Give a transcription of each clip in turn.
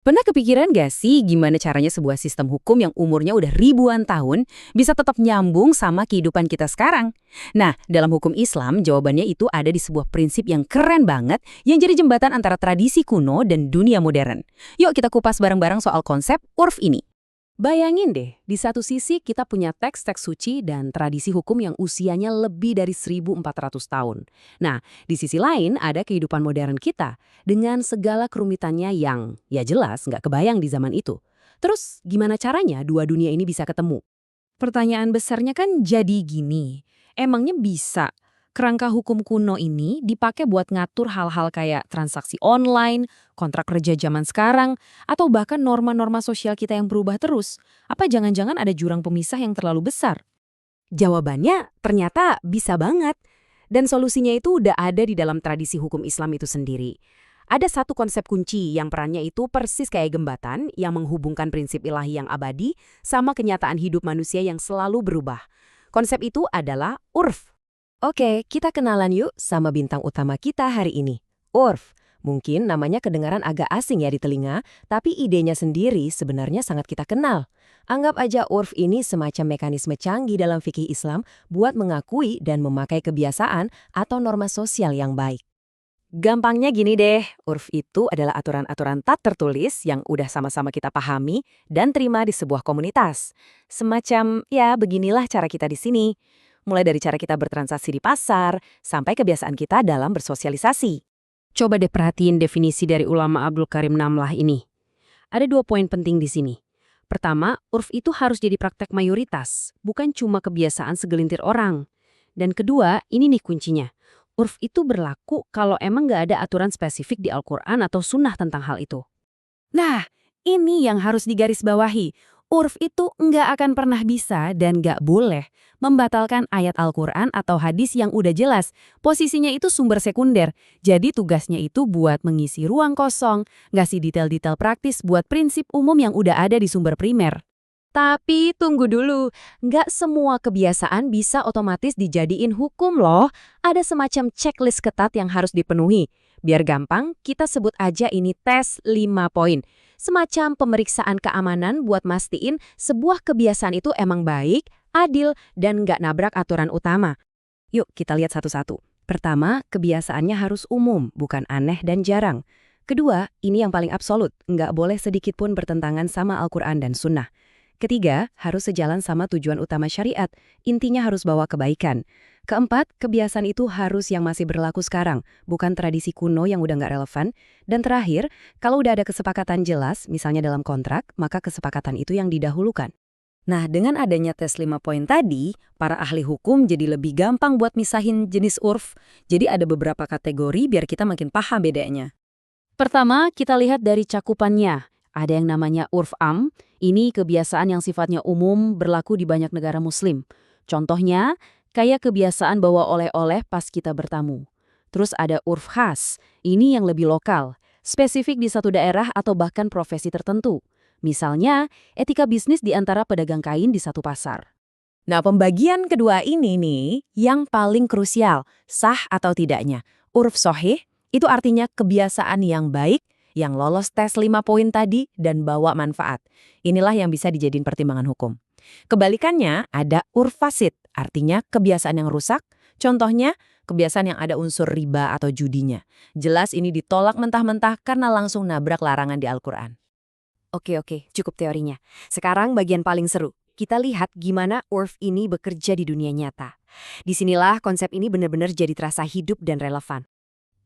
Pernah kepikiran gak sih gimana caranya sebuah sistem hukum yang umurnya udah ribuan tahun bisa tetap nyambung sama kehidupan kita sekarang? Nah, dalam hukum Islam, jawabannya itu ada di sebuah prinsip yang keren banget yang jadi jembatan antara tradisi kuno dan dunia modern. Yuk kita kupas bareng-barang soal konsep urf ini. Bayangin deh, di satu sisi kita punya teks-teks suci dan tradisi hukum yang usianya lebih dari 1400 tahun. Nah, di sisi lain ada kehidupan modern kita dengan segala kerumitannya yang ya jelas nggak kebayang di zaman itu. Terus gimana caranya dua dunia ini bisa ketemu? Pertanyaan besarnya kan jadi gini, emangnya bisa kerangka hukum kuno ini dipakai buat ngatur hal-hal kayak transaksi online, kontrak kerja zaman sekarang, atau bahkan norma-norma sosial kita yang berubah terus? Apa jangan-jangan ada jurang pemisah yang terlalu besar? Jawabannya ternyata bisa banget. Dan solusinya itu udah ada di dalam tradisi hukum Islam itu sendiri. Ada satu konsep kunci yang perannya itu persis kayak jembatan yang menghubungkan prinsip ilahi yang abadi sama kenyataan hidup manusia yang selalu berubah. Konsep itu adalah urf. Oke, kita kenalan yuk sama bintang utama kita hari ini. Urf. Mungkin namanya kedengaran agak asing ya di telinga, tapi idenya sendiri sebenarnya sangat kita kenal. Anggap aja urf ini semacam mekanisme canggih dalam fikih Islam buat mengakui dan memakai kebiasaan atau norma sosial yang baik. Gampangnya gini deh, urf itu adalah aturan-aturan tak tertulis yang udah sama-sama kita pahami dan terima di sebuah komunitas. Semacam, ya beginilah cara kita di sini. Mulai dari cara kita bertransaksi di pasar, sampai kebiasaan kita dalam bersosialisasi. Coba deh perhatiin definisi dari ulama Abdul Karim Namlah ini. Ada 2 poin penting di sini. Pertama, urf itu harus jadi praktek mayoritas, bukan cuma kebiasaan segelintir orang. Dan kedua, ini nih kuncinya. Urf itu berlaku kalau emang nggak ada aturan spesifik di Al-Quran atau sunnah tentang hal itu. Nah, ini yang harus digarisbawahi. Urf itu nggak akan pernah bisa dan nggak boleh membatalkan ayat Al-Quran atau hadis yang udah jelas. Posisinya itu sumber sekunder, jadi tugasnya itu buat mengisi ruang kosong, ngasih detail-detail praktis buat prinsip umum yang udah ada di sumber primer. Tapi tunggu dulu, nggak semua kebiasaan bisa otomatis dijadiin hukum loh. Ada semacam checklist ketat yang harus dipenuhi. Biar gampang, kita sebut aja ini tes 5 poin. Semacam pemeriksaan keamanan buat mastiin sebuah kebiasaan itu emang baik, adil, dan nggak nabrak aturan utama. Yuk kita lihat satu-satu. Pertama, kebiasaannya harus umum, bukan aneh dan jarang. Kedua, ini yang paling absolut, nggak boleh sedikit pun bertentangan sama Al-Quran dan Sunnah. Ketiga, harus sejalan sama tujuan utama syariat, intinya harus bawa kebaikan. Keempat, kebiasaan itu harus yang masih berlaku sekarang, bukan tradisi kuno yang udah nggak relevan. Dan terakhir, kalau udah ada kesepakatan jelas, misalnya dalam kontrak, maka kesepakatan itu yang didahulukan. Nah, dengan adanya tes 5 poin tadi, para ahli hukum jadi lebih gampang buat misahin jenis urf. Jadi ada beberapa kategori biar kita makin paham bedanya. Pertama, kita lihat dari cakupannya. Ada yang namanya urf am, ini kebiasaan yang sifatnya umum berlaku di banyak negara muslim. Contohnya, kayak kebiasaan bawa oleh-oleh pas kita bertamu. Terus ada urf khas, ini yang lebih lokal, spesifik di satu daerah atau bahkan profesi tertentu. Misalnya, etika bisnis di antara pedagang kain di satu pasar. Nah, pembagian kedua ini nih yang paling krusial, sah atau tidaknya. Urf sohih, itu artinya kebiasaan yang baik, yang lolos tes 5 poin tadi dan bawa manfaat. Inilah yang bisa dijadiin pertimbangan hukum. Kebalikannya ada urf fasid, artinya kebiasaan yang rusak. Contohnya, kebiasaan yang ada unsur riba atau judinya. Jelas ini ditolak mentah-mentah karena langsung nabrak larangan di Al-Quran. Oke, cukup teorinya. Sekarang bagian paling seru. Kita lihat gimana urf ini bekerja di dunia nyata. Disinilah konsep ini benar-benar jadi terasa hidup dan relevan.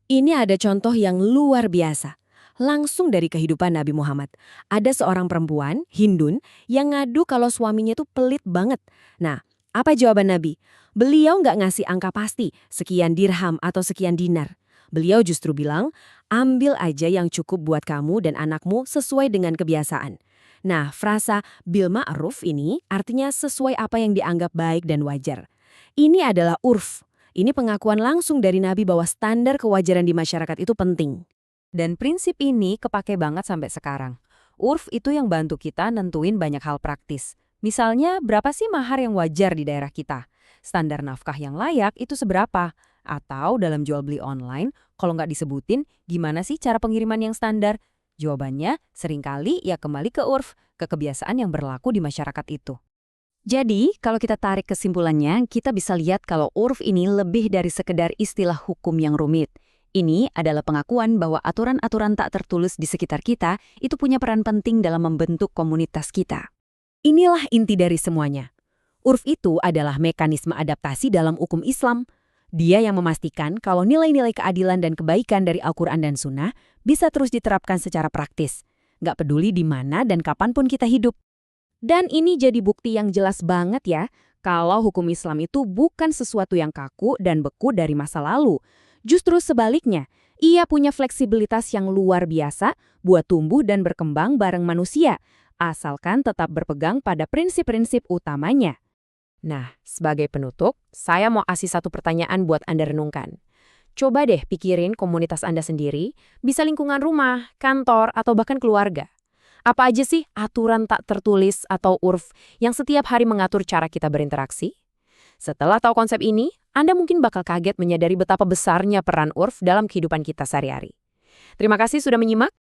Ini ada contoh yang luar biasa. Langsung dari kehidupan Nabi Muhammad. Ada seorang perempuan, Hindun, yang ngadu kalau suaminya itu pelit banget. Nah, apa jawaban Nabi? Beliau nggak ngasih angka pasti, sekian dirham atau sekian dinar. Beliau justru bilang, ambil aja yang cukup buat kamu dan anakmu sesuai dengan kebiasaan. Nah, frasa bil ma'ruf ini artinya sesuai apa yang dianggap baik dan wajar. Ini adalah urf. Ini pengakuan langsung dari Nabi bahwa standar kewajaran di masyarakat itu penting. Dan prinsip ini kepake banget sampai sekarang. Urf itu yang bantu kita nentuin banyak hal praktis. Misalnya, berapa sih mahar yang wajar di daerah kita? Standar nafkah yang layak itu seberapa? Atau dalam jual beli online, kalau nggak disebutin, gimana sih cara pengiriman yang standar? Jawabannya, seringkali ya kembali ke urf, ke kebiasaan yang berlaku di masyarakat itu. Jadi, kalau kita tarik kesimpulannya, kita bisa lihat kalau urf ini lebih dari sekedar istilah hukum yang rumit. Ini adalah pengakuan bahwa aturan-aturan tak tertulis di sekitar kita itu punya peran penting dalam membentuk komunitas kita. Inilah inti dari semuanya. Urf itu adalah mekanisme adaptasi dalam hukum Islam. Dia yang memastikan kalau nilai-nilai keadilan dan kebaikan dari Al-Quran dan Sunnah bisa terus diterapkan secara praktis. Nggak peduli di mana dan kapanpun kita hidup. Dan ini jadi bukti yang jelas banget ya, kalau hukum Islam itu bukan sesuatu yang kaku dan beku dari masa lalu. Justru sebaliknya, ia punya fleksibilitas yang luar biasa buat tumbuh dan berkembang bareng manusia, asalkan tetap berpegang pada prinsip-prinsip utamanya. Nah, sebagai penutup, saya mau kasih satu pertanyaan buat Anda renungkan. Coba deh pikirin komunitas Anda sendiri, bisa lingkungan rumah, kantor, atau bahkan keluarga. Apa aja sih aturan tak tertulis atau urf yang setiap hari mengatur cara kita berinteraksi? Setelah tahu konsep ini, Anda mungkin bakal kaget menyadari betapa besarnya peran urf dalam kehidupan kita sehari-hari. Terima kasih sudah menyimak.